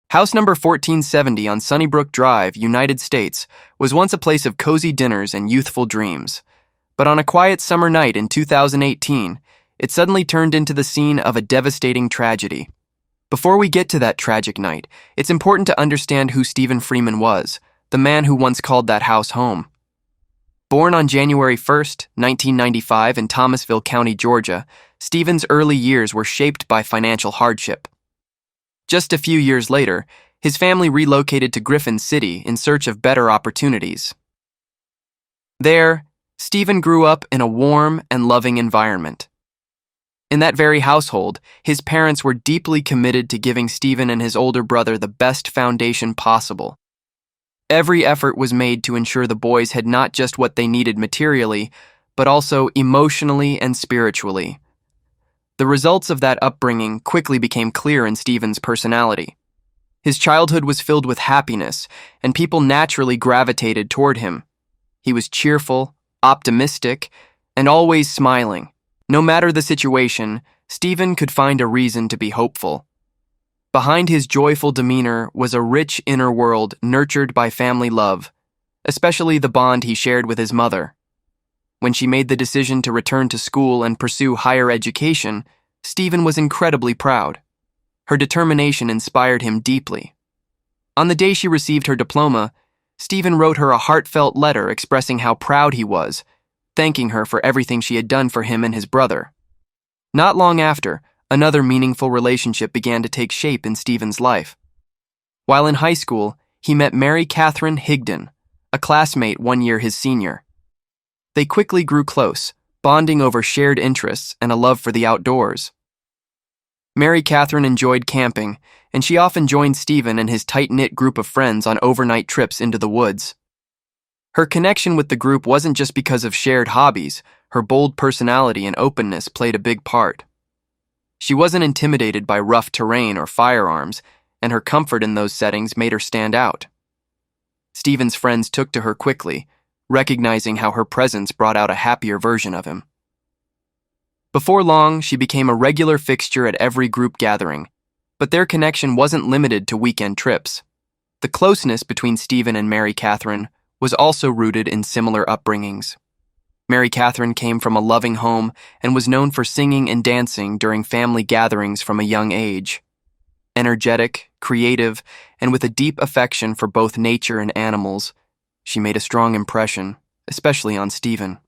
House number 1470 on Sunnybrook Drive, United States, was once a place of cozy dinners and youthful dreams. But on a quiet summer night in 2018, it suddenly turned into the scene of a devastating tragedy. Before we get to that tragic night, it's important to understand who Stephen Freeman was, the man who once called that house home. Born on January 1st, 1995 in Thomasville County, Georgia, Stephen's early years were shaped by financial hardship. Just a few years later, his family relocated to Griffin City in search of better opportunities. There, Stephen grew up in a warm and loving environment. In that very household, his parents were deeply committed to giving Stephen and his older brother the best foundation possible. Every effort was made to ensure the boys had not just what they needed materially, but also emotionally and spiritually. The results of that upbringing quickly became clear in Stephen's personality. His childhood was filled with happiness, and people naturally gravitated toward him. He was cheerful, optimistic, and always smiling. No matter the situation, Stephen could find a reason to be hopeful. Behind his joyful demeanor was a rich inner world nurtured by family love, especially the bond he shared with his mother. When she made the decision to return to school and pursue higher education, Stephen was incredibly proud. Her determination inspired him deeply. On the day she received her diploma, Stephen wrote her a heartfelt letter expressing how proud he was, thanking her for everything she had done for him and his brother. Not long after, another meaningful relationship began to take shape in Stephen's life. While in high school, he met Mary Catherine Higdon, a classmate 1 year his senior. They quickly grew close, bonding over shared interests and a love for the outdoors. Mary Catherine enjoyed camping, and she often joined Stephen and his tight-knit group of friends on overnight trips into the woods. Her connection with the group wasn't just because of shared hobbies. Her bold personality and openness played a big part. She wasn't intimidated by rough terrain or firearms, and her comfort in those settings made her stand out. Stephen's friends took to her quickly, recognizing how her presence brought out a happier version of him. Before long, she became a regular fixture at every group gathering, but their connection wasn't limited to weekend trips. The closeness between Stephen and Mary Catherine was also rooted in similar upbringings. Mary Catherine came from a loving home and was known for singing and dancing during family gatherings from a young age. Energetic, creative, and with a deep affection for both nature and animals, she made a strong impression, especially on Stephen.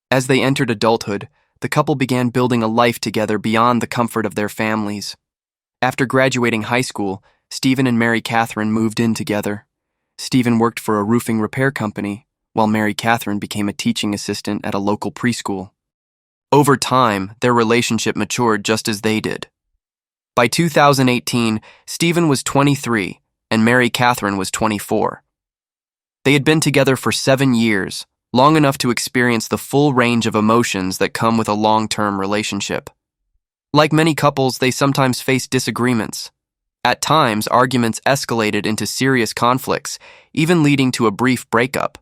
As they entered adulthood, the couple began building a life together beyond the comfort of their families. After graduating high school, Stephen and Mary Catherine moved in together. Stephen worked for a roofing repair company, while Mary Catherine became a teaching assistant at a local preschool. Over time, their relationship matured just as they did. By 2018, Stephen was 23 and Mary Catherine was 24. They had been together for 7 years, long enough to experience the full range of emotions that come with a long-term relationship. Like many couples, they sometimes faced disagreements. At times, arguments escalated into serious conflicts, even leading to a brief breakup.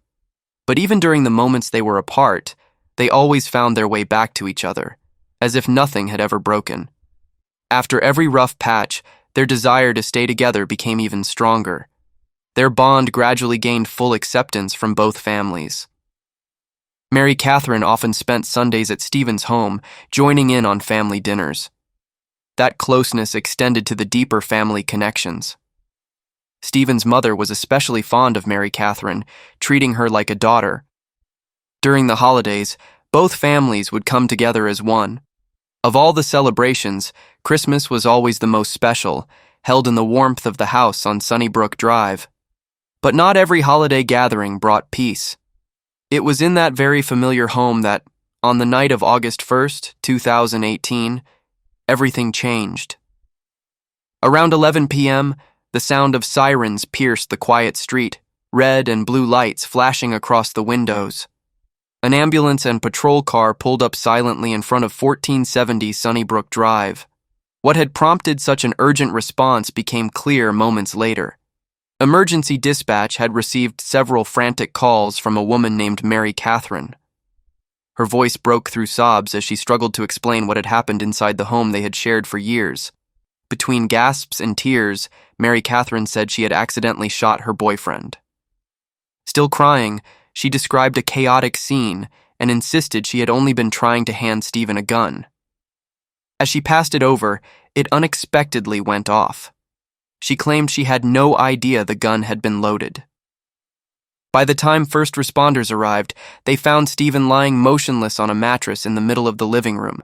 But even during the moments they were apart, they always found their way back to each other, as if nothing had ever broken. After every rough patch, their desire to stay together became even stronger. Their bond gradually gained full acceptance from both families. Mary Catherine often spent Sundays at Stephen's home, joining in on family dinners. That closeness extended to the deeper family connections. Stephen's mother was especially fond of Mary Catherine, treating her like a daughter. During the holidays, both families would come together as one. Of all the celebrations, Christmas was always the most special, held in the warmth of the house on Sunnybrook Drive. But not every holiday gathering brought peace. It was in that very familiar home that, on the night of August 1st, 2018, everything changed. Around 11 p.m., the sound of sirens pierced the quiet street, red and blue lights flashing across the windows. An ambulance and patrol car pulled up silently in front of 1470 Sunnybrook Drive. What had prompted such an urgent response became clear moments later. Emergency dispatch had received several frantic calls from a woman named Mary Catherine. Her voice broke through sobs as she struggled to explain what had happened inside the home they had shared for years. Between gasps and tears, Mary Catherine said she had accidentally shot her boyfriend. Still crying, she described a chaotic scene and insisted she had only been trying to hand Stephen a gun. As she passed it over, it unexpectedly went off. She claimed she had no idea the gun had been loaded. By the time first responders arrived, they found Stephen lying motionless on a mattress in the middle of the living room.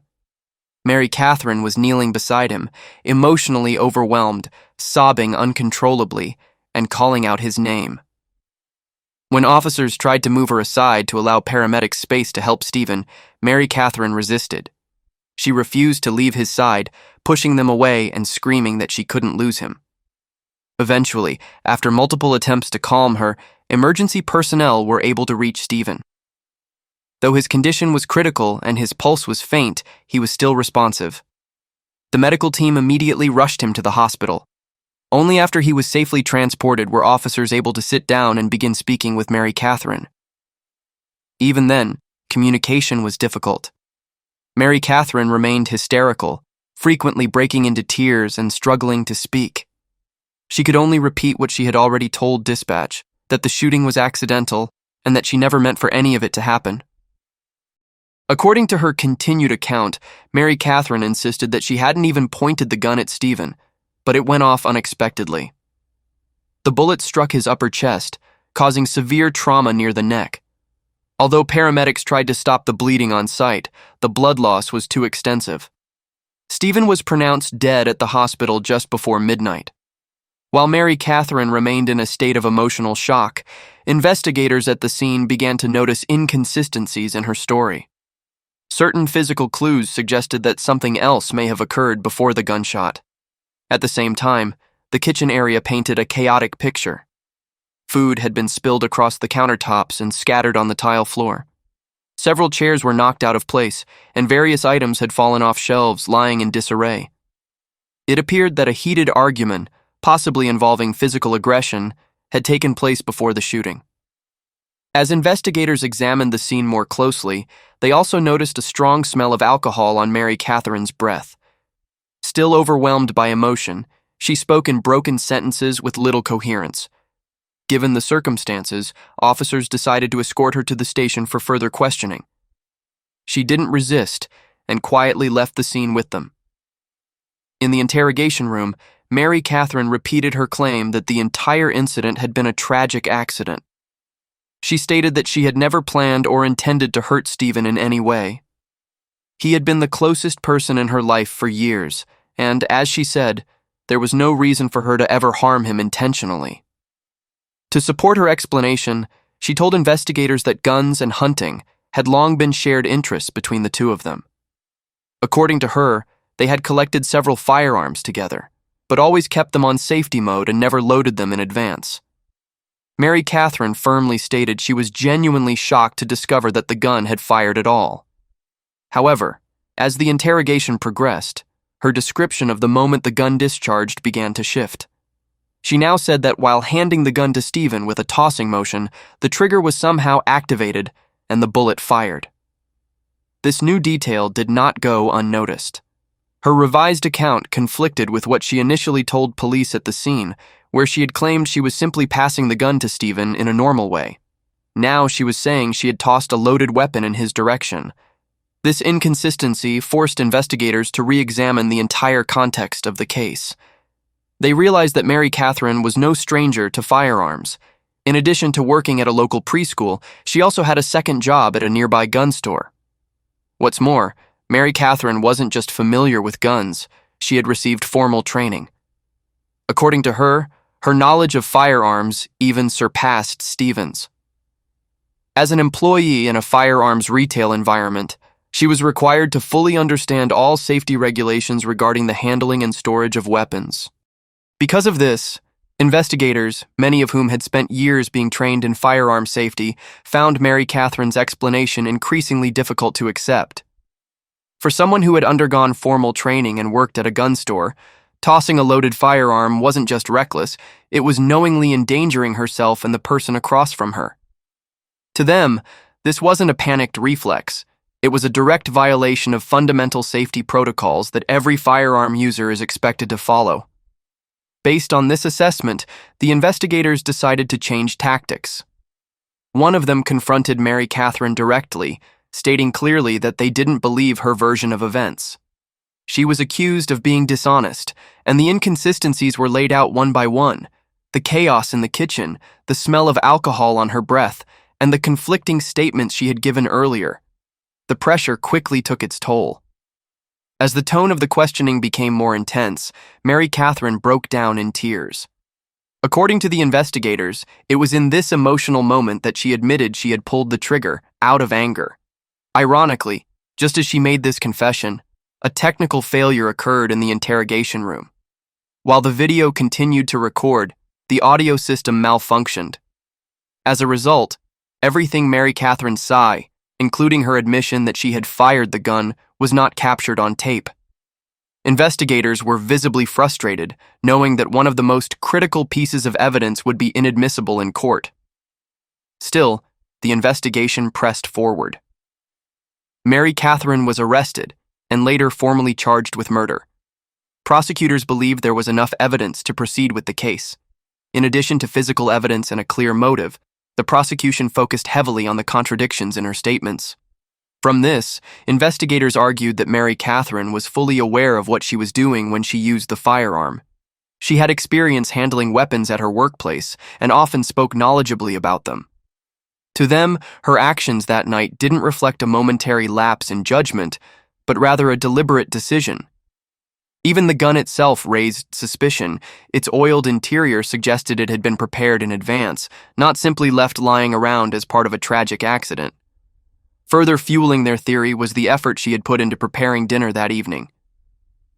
Mary Catherine was kneeling beside him, emotionally overwhelmed, sobbing uncontrollably, and calling out his name. When officers tried to move her aside to allow paramedics space to help Stephen, Mary Catherine resisted. She refused to leave his side, pushing them away and screaming that she couldn't lose him. Eventually, after multiple attempts to calm her, emergency personnel were able to reach Stephen. Though his condition was critical and his pulse was faint, he was still responsive. The medical team immediately rushed him to the hospital. Only after he was safely transported were officers able to sit down and begin speaking with Mary Catherine. Even then, communication was difficult. Mary Catherine remained hysterical, frequently breaking into tears and struggling to speak. She could only repeat what she had already told dispatch, that the shooting was accidental and that she never meant for any of it to happen. According to her continued account, Mary Catherine insisted that she hadn't even pointed the gun at Stephen, but it went off unexpectedly. The bullet struck his upper chest, causing severe trauma near the neck. Although paramedics tried to stop the bleeding on site, the blood loss was too extensive. Stephen was pronounced dead at the hospital just before midnight. While Mary Catherine remained in a state of emotional shock, investigators at the scene began to notice inconsistencies in her story. Certain physical clues suggested that something else may have occurred before the gunshot. At the same time, the kitchen area painted a chaotic picture. Food had been spilled across the countertops and scattered on the tile floor. Several chairs were knocked out of place, and various items had fallen off shelves, lying in disarray. It appeared that a heated argument, possibly involving physical aggression, had taken place before the shooting. As investigators examined the scene more closely, they also noticed a strong smell of alcohol on Mary Catherine's breath. Still overwhelmed by emotion, she spoke in broken sentences with little coherence. Given the circumstances, officers decided to escort her to the station for further questioning. She didn't resist and quietly left the scene with them. In the interrogation room, Mary Catherine repeated her claim that the entire incident had been a tragic accident. She stated that she had never planned or intended to hurt Stephen in any way. He had been the closest person in her life for years, and, as she said, there was no reason for her to ever harm him intentionally. To support her explanation, she told investigators that guns and hunting had long been shared interests between the two of them. According to her, they had collected several firearms together, but always kept them on safety mode and never loaded them in advance. Mary Catherine firmly stated she was genuinely shocked to discover that the gun had fired at all. However, as the interrogation progressed, her description of the moment the gun discharged began to shift. She now said that while handing the gun to Stephen with a tossing motion, the trigger was somehow activated and the bullet fired. This new detail did not go unnoticed. Her revised account conflicted with what she initially told police at the scene, where she had claimed she was simply passing the gun to Stephen in a normal way. Now she was saying she had tossed a loaded weapon in his direction. This inconsistency forced investigators to re-examine the entire context of the case. They realized that Mary Catherine was no stranger to firearms. In addition to working at a local preschool, she also had a second job at a nearby gun store. What's more, Mary Catherine wasn't just familiar with guns, she had received formal training. According to her, her knowledge of firearms even surpassed Stephen's. As an employee in a firearms retail environment, she was required to fully understand all safety regulations regarding the handling and storage of weapons. Because of this, investigators, many of whom had spent years being trained in firearm safety, found Mary Catherine's explanation increasingly difficult to accept. For someone who had undergone formal training and worked at a gun store, tossing a loaded firearm wasn't just reckless, it was knowingly endangering herself and the person across from her. To them, this wasn't a panicked reflex. It was a direct violation of fundamental safety protocols that every firearm user is expected to follow. Based on this assessment, the investigators decided to change tactics. One of them confronted Mary Catherine directly, stating clearly that they didn't believe her version of events. She was accused of being dishonest, and the inconsistencies were laid out one by one: the chaos in the kitchen, the smell of alcohol on her breath, and the conflicting statements she had given earlier. The pressure quickly took its toll. As the tone of the questioning became more intense, Mary Catherine broke down in tears. According to the investigators, it was in this emotional moment that she admitted she had pulled the trigger, out of anger. Ironically, just as she made this confession, a technical failure occurred in the interrogation room. While the video continued to record, the audio system malfunctioned. As a result, everything Mary Catherine saw, including her admission that she had fired the gun, was not captured on tape. Investigators were visibly frustrated, knowing that one of the most critical pieces of evidence would be inadmissible in court. Still, the investigation pressed forward. Mary Catherine was arrested and later formally charged with murder. Prosecutors believed there was enough evidence to proceed with the case. In addition to physical evidence and a clear motive, the prosecution focused heavily on the contradictions in her statements. From this, investigators argued that Mary Catherine was fully aware of what she was doing when she used the firearm. She had experience handling weapons at her workplace and often spoke knowledgeably about them. To them, her actions that night didn't reflect a momentary lapse in judgment, but rather a deliberate decision. Even the gun itself raised suspicion. Its oiled interior suggested it had been prepared in advance, not simply left lying around as part of a tragic accident. Further fueling their theory was the effort she had put into preparing dinner that evening.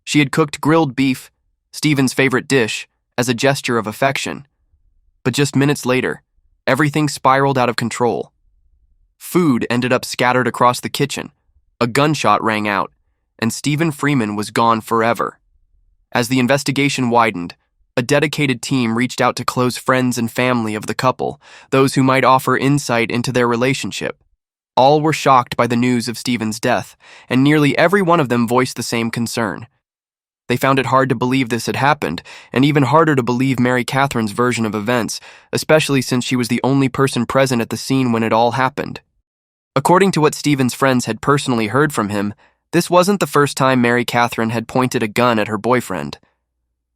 She had cooked grilled beef, Stephen's favorite dish, as a gesture of affection. But just minutes later, everything spiraled out of control. Food ended up scattered across the kitchen, a gunshot rang out, and Stephen Freeman was gone forever. As the investigation widened, a dedicated team reached out to close friends and family of the couple, those who might offer insight into their relationship. All were shocked by the news of Stephen's death, and nearly every one of them voiced the same concern. They found it hard to believe this had happened, and even harder to believe Mary Catherine's version of events, especially since she was the only person present at the scene when it all happened. According to what Stephen's friends had personally heard from him, this wasn't the first time Mary Catherine had pointed a gun at her boyfriend.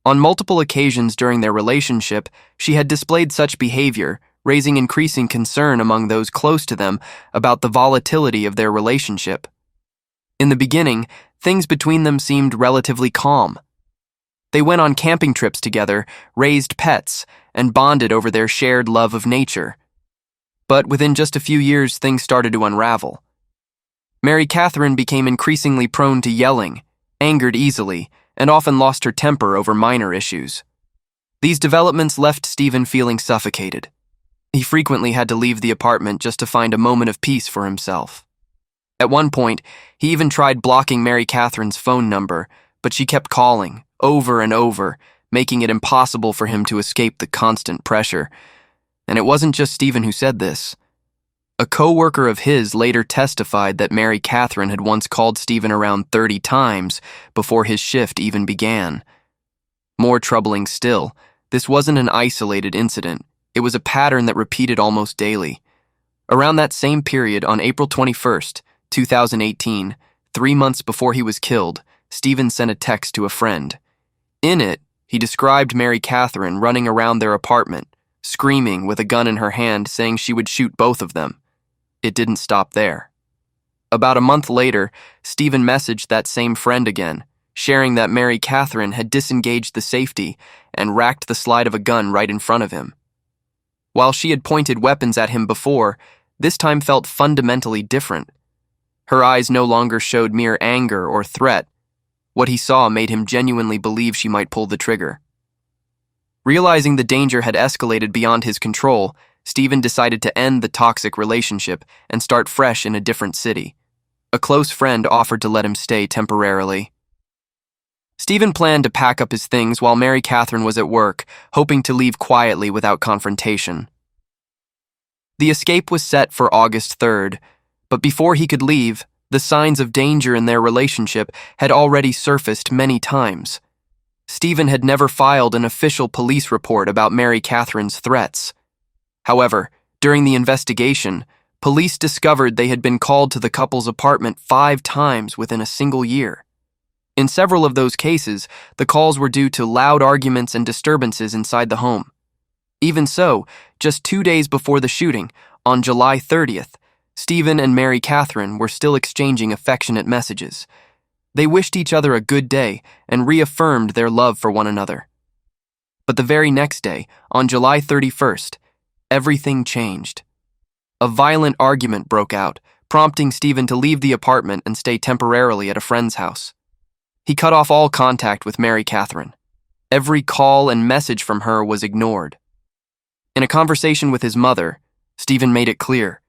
On multiple occasions during their relationship, she had displayed such behavior, raising increasing concern among those close to them about the volatility of their relationship. In the beginning, things between them seemed relatively calm. They went on camping trips together, raised pets, and bonded over their shared love of nature. But within just a few years, things started to unravel. Mary Catherine became increasingly prone to yelling, angered easily, and often lost her temper over minor issues. These developments left Stephen feeling suffocated. He frequently had to leave the apartment just to find a moment of peace for himself. At one point, he even tried blocking Mary Catherine's phone number, but she kept calling, over and over, making it impossible for him to escape the constant pressure. And it wasn't just Stephen who said this. A co-worker of his later testified that Mary Catherine had once called Stephen around 30 times before his shift even began. More troubling still, this wasn't an isolated incident. It was a pattern that repeated almost daily. Around that same period, on April 21st, 2018, 3 months before he was killed, Stephen sent a text to a friend. In it, he described Mary Catherine running around their apartment, screaming with a gun in her hand, saying she would shoot both of them. It didn't stop there. About a month later, Stephen messaged that same friend again, sharing that Mary Catherine had disengaged the safety and racked the slide of a gun right in front of him. While she had pointed weapons at him before, this time felt fundamentally different. Her eyes no longer showed mere anger or threat. What he saw made him genuinely believe she might pull the trigger. Realizing the danger had escalated beyond his control, Stephen decided to end the toxic relationship and start fresh in a different city. A close friend offered to let him stay temporarily. Stephen planned to pack up his things while Mary Catherine was at work, hoping to leave quietly without confrontation. The escape was set for August 3rd, but before he could leave, The signs of danger in their relationship had already surfaced many times. Stephen had never filed an official police report about Mary Catherine's threats. However, during the investigation, police discovered they had been called to the couple's apartment 5 times within a single year. In several of those cases, the calls were due to loud arguments and disturbances inside the home. Even so, just 2 days before the shooting, on July 30th, Stephen and Mary Catherine were still exchanging affectionate messages. They wished each other a good day and reaffirmed their love for one another. But the very next day, on July 31st, everything changed. A violent argument broke out, prompting Stephen to leave the apartment and stay temporarily at a friend's house. He cut off all contact with Mary Catherine. Every call and message from her was ignored. In a conversation with his mother, Stephen made it clear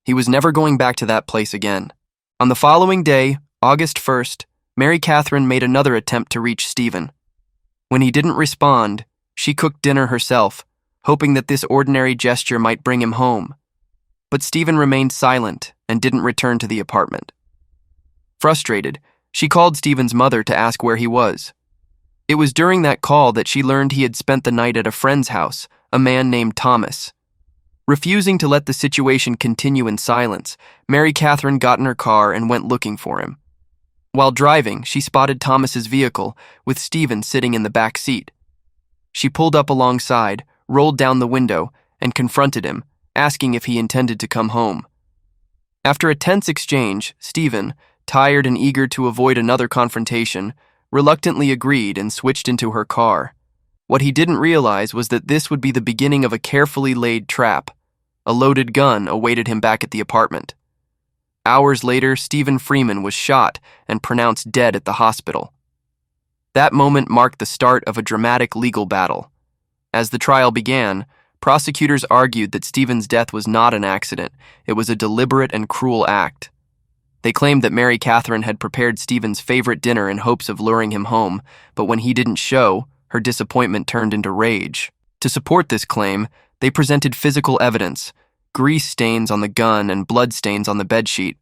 he was never going back to that place again. On the following day, August 1st, Mary Catherine made another attempt to reach Stephen. When he didn't respond, she cooked dinner herself, hoping that this ordinary gesture might bring him home. But Stephen remained silent and didn't return to the apartment. Frustrated, she called Stephen's mother to ask where he was. It was during that call that she learned he had spent the night at a friend's house, a man named Thomas. Refusing to let the situation continue in silence, Mary Catherine got in her car and went looking for him. While driving, she spotted Thomas's vehicle, with Stephen sitting in the back seat. She pulled up alongside, rolled down the window, and confronted him, asking if he intended to come home. After a tense exchange, Stephen, tired and eager to avoid another confrontation, reluctantly agreed and switched into her car. What he didn't realize was that this would be the beginning of a carefully laid trap. A loaded gun awaited him back at the apartment. Hours later, Stephen Freeman was shot and pronounced dead at the hospital. That moment marked the start of a dramatic legal battle. As the trial began, prosecutors argued that Stephen's death was not an accident, it was a deliberate and cruel act. They claimed that Mary Catherine had prepared Stephen's favorite dinner in hopes of luring him home, but when he didn't show, her disappointment turned into rage. To support this claim, they presented physical evidence, grease stains on the gun and blood stains on the bedsheet.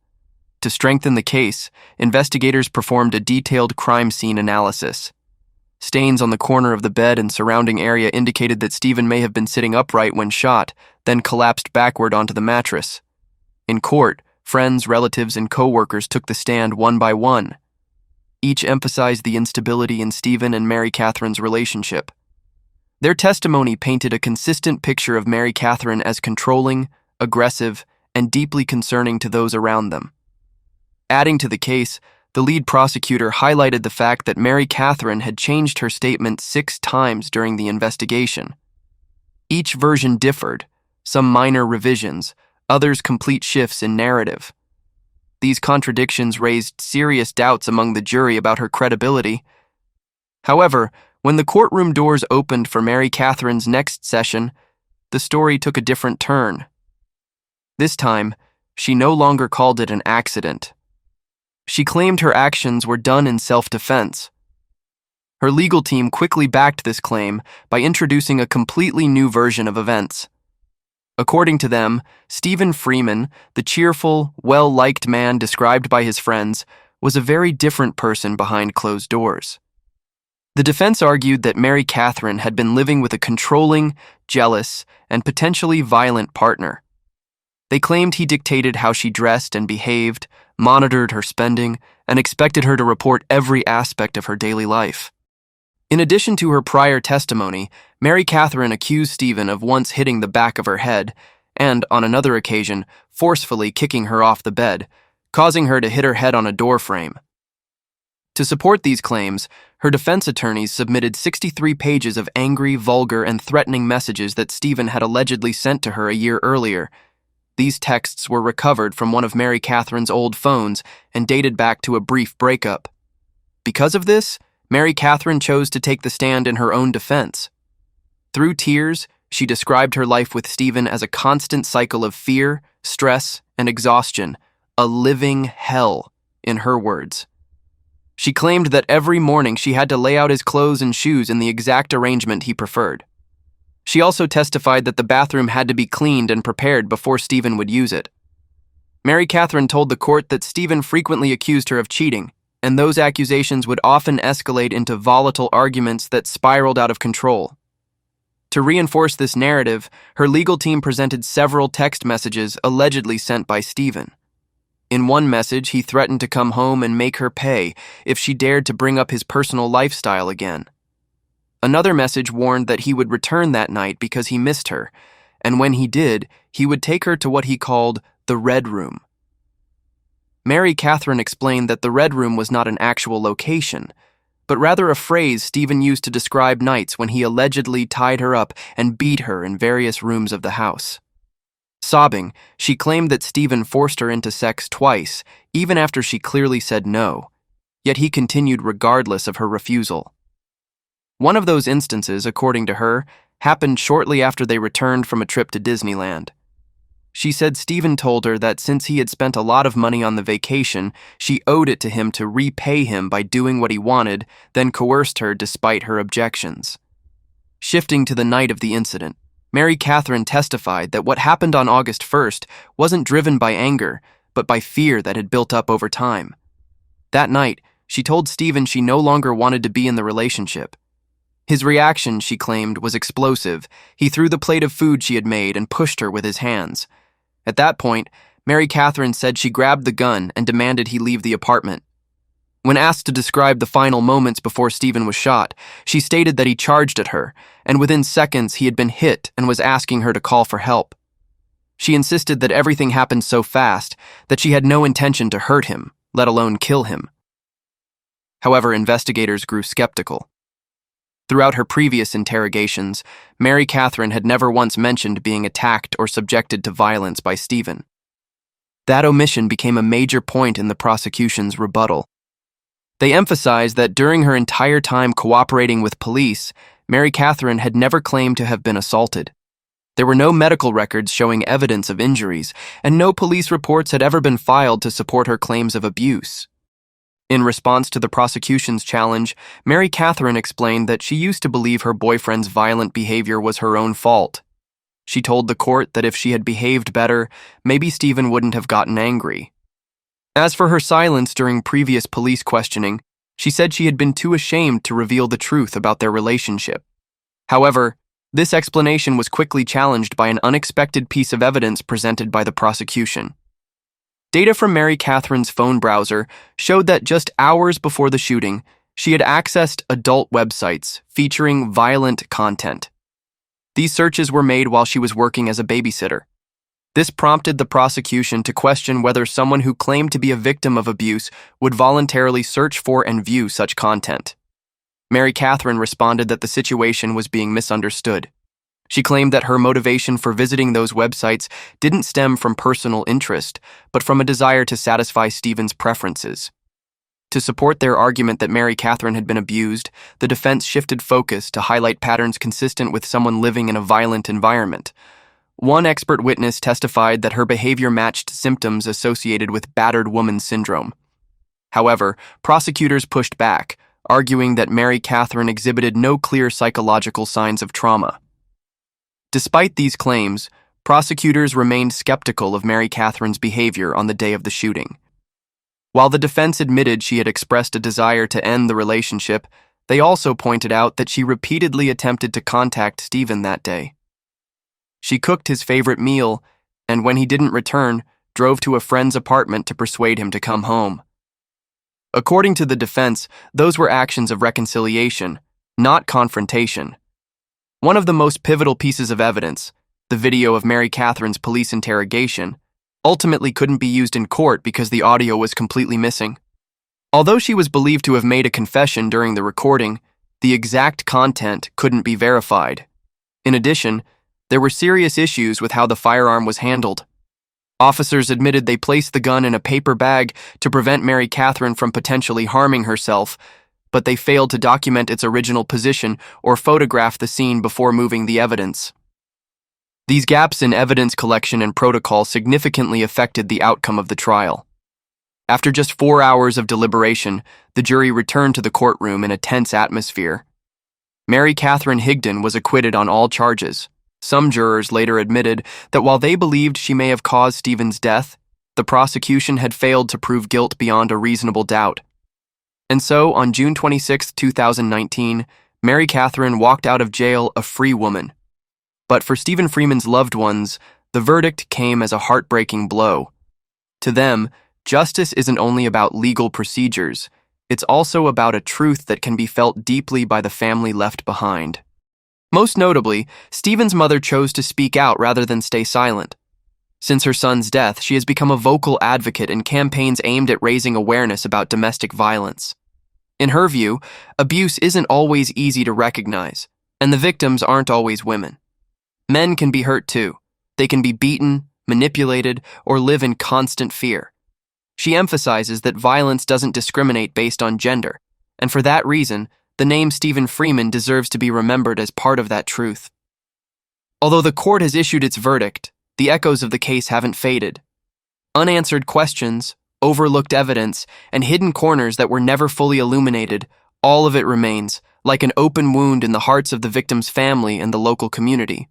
To strengthen the case, investigators performed a detailed crime scene analysis. Stains on the corner of the bed and surrounding area indicated that Stephen may have been sitting upright when shot, then collapsed backward onto the mattress. In court, friends, relatives, and co-workers took the stand one by one. Each emphasized the instability in Stephen and Mary Catherine's relationship. Their testimony painted a consistent picture of Mary Catherine as controlling, aggressive, and deeply concerning to those around them. Adding to the case, the lead prosecutor highlighted the fact that Mary Catherine had changed her statement 6 times during the investigation. Each version differed, some minor revisions, others complete shifts in narrative. These contradictions raised serious doubts among the jury about her credibility. However, when the courtroom doors opened for Mary Catherine's next session, the story took a different turn. This time, she no longer called it an accident. She claimed her actions were done in self-defense. Her legal team quickly backed this claim by introducing a completely new version of events. According to them, Stephen Freeman, the cheerful, well-liked man described by his friends, was a very different person behind closed doors. The defense argued that Mary Catherine had been living with a controlling, jealous, and potentially violent partner. They claimed he dictated how she dressed and behaved, monitored her spending, and expected her to report every aspect of her daily life. In addition to her prior testimony, Mary Catherine accused Stephen of once hitting the back of her head and, on another occasion, forcefully kicking her off the bed, causing her to hit her head on a door frame. To support these claims, her defense attorneys submitted 63 pages of angry, vulgar, and threatening messages that Stephen had allegedly sent to her a year earlier. These texts were recovered from one of Mary Catherine's old phones and dated back to a brief breakup. Because of this, Mary Catherine chose to take the stand in her own defense. Through tears, she described her life with Stephen as a constant cycle of fear, stress, and exhaustion, a living hell, in her words. She claimed that every morning she had to lay out his clothes and shoes in the exact arrangement he preferred. She also testified that the bathroom had to be cleaned and prepared before Stephen would use it. Mary Catherine told the court that Stephen frequently accused her of cheating, and those accusations would often escalate into volatile arguments that spiraled out of control. To reinforce this narrative, her legal team presented several text messages allegedly sent by Stephen. In one message, he threatened to come home and make her pay if she dared to bring up his personal lifestyle again. Another message warned that he would return that night because he missed her, and when he did, he would take her to what he called the Red Room. Mary Catherine explained that the Red Room was not an actual location, but rather a phrase Stephen used to describe nights when he allegedly tied her up and beat her in various rooms of the house. Sobbing, she claimed that Stephen forced her into sex twice, even after she clearly said no, yet he continued regardless of her refusal. One of those instances, according to her, happened shortly after they returned from a trip to Disneyland. She said Stephen told her that since he had spent a lot of money on the vacation, she owed it to him to repay him by doing what he wanted, then coerced her despite her objections. Shifting to the night of the incident, Mary Catherine testified that what happened on August 1st wasn't driven by anger, but by fear that had built up over time. That night, she told Stephen she no longer wanted to be in the relationship. His reaction, she claimed, was explosive. He threw the plate of food she had made and pushed her with his hands. At that point, Mary Catherine said she grabbed the gun and demanded he leave the apartment. When asked to describe the final moments before Stephen was shot, she stated that he charged at her, and within seconds he had been hit and was asking her to call for help. She insisted that everything happened so fast that she had no intention to hurt him, let alone kill him. However, investigators grew skeptical. Throughout her previous interrogations, Mary Catherine had never once mentioned being attacked or subjected to violence by Stephen. That omission became a major point in the prosecution's rebuttal. They emphasized that during her entire time cooperating with police, Mary Catherine had never claimed to have been assaulted. There were no medical records showing evidence of injuries, and no police reports had ever been filed to support her claims of abuse. In response to the prosecution's challenge, Mary Catherine explained that she used to believe her boyfriend's violent behavior was her own fault. She told the court that if she had behaved better, maybe Stephen wouldn't have gotten angry. As for her silence during previous police questioning, she said she had been too ashamed to reveal the truth about their relationship. However, this explanation was quickly challenged by an unexpected piece of evidence presented by the prosecution. Data from Mary Catherine's phone browser showed that just hours before the shooting, she had accessed adult websites featuring violent content. These searches were made while she was working as a babysitter. This prompted the prosecution to question whether someone who claimed to be a victim of abuse would voluntarily search for and view such content. Mary Catherine responded that the situation was being misunderstood. She claimed that her motivation for visiting those websites didn't stem from personal interest, but from a desire to satisfy Stephen's preferences. To support their argument that Mary Catherine had been abused, the defense shifted focus to highlight patterns consistent with someone living in a violent environment. One expert witness testified that her behavior matched symptoms associated with battered woman syndrome. However, prosecutors pushed back, arguing that Mary Catherine exhibited no clear psychological signs of trauma. Despite these claims, prosecutors remained skeptical of Mary Catherine's behavior on the day of the shooting. While the defense admitted she had expressed a desire to end the relationship, they also pointed out that she repeatedly attempted to contact Stephen that day. She cooked his favorite meal, and when he didn't return, drove to a friend's apartment to persuade him to come home. According to the defense, those were actions of reconciliation, not confrontation. One of the most pivotal pieces of evidence, the video of Mary Catherine's police interrogation, ultimately couldn't be used in court because the audio was completely missing. Although she was believed to have made a confession during the recording, the exact content couldn't be verified. In addition, there were serious issues with how the firearm was handled. Officers admitted they placed the gun in a paper bag to prevent Mary Catherine from potentially harming herself, but they failed to document its original position or photograph the scene before moving the evidence. These gaps in evidence collection and protocol significantly affected the outcome of the trial. After just 4 hours of deliberation, the jury returned to the courtroom in a tense atmosphere. Mary Catherine Higdon was acquitted on all charges. Some jurors later admitted that while they believed she may have caused Stephen's death, the prosecution had failed to prove guilt beyond a reasonable doubt. And so, on June 26, 2019, Mary Catherine walked out of jail a free woman. But for Stephen Freeman's loved ones, the verdict came as a heartbreaking blow. To them, justice isn't only about legal procedures, it's also about a truth that can be felt deeply by the family left behind. Most notably, Stephen's mother chose to speak out rather than stay silent. Since her son's death, she has become a vocal advocate in campaigns aimed at raising awareness about domestic violence. In her view, abuse isn't always easy to recognize, and the victims aren't always women. Men can be hurt too. They can be beaten, manipulated, or live in constant fear. She emphasizes that violence doesn't discriminate based on gender, and for that reason, the name Stephen Freeman deserves to be remembered as part of that truth. Although the court has issued its verdict, the echoes of the case haven't faded. Unanswered questions, overlooked evidence, and hidden corners that were never fully illuminated, all of it remains, like an open wound in the hearts of the victim's family and the local community.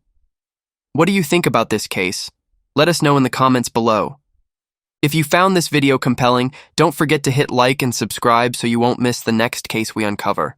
What do you think about this case? Let us know in the comments below. If you found this video compelling, don't forget to hit like and subscribe so you won't miss the next case we uncover.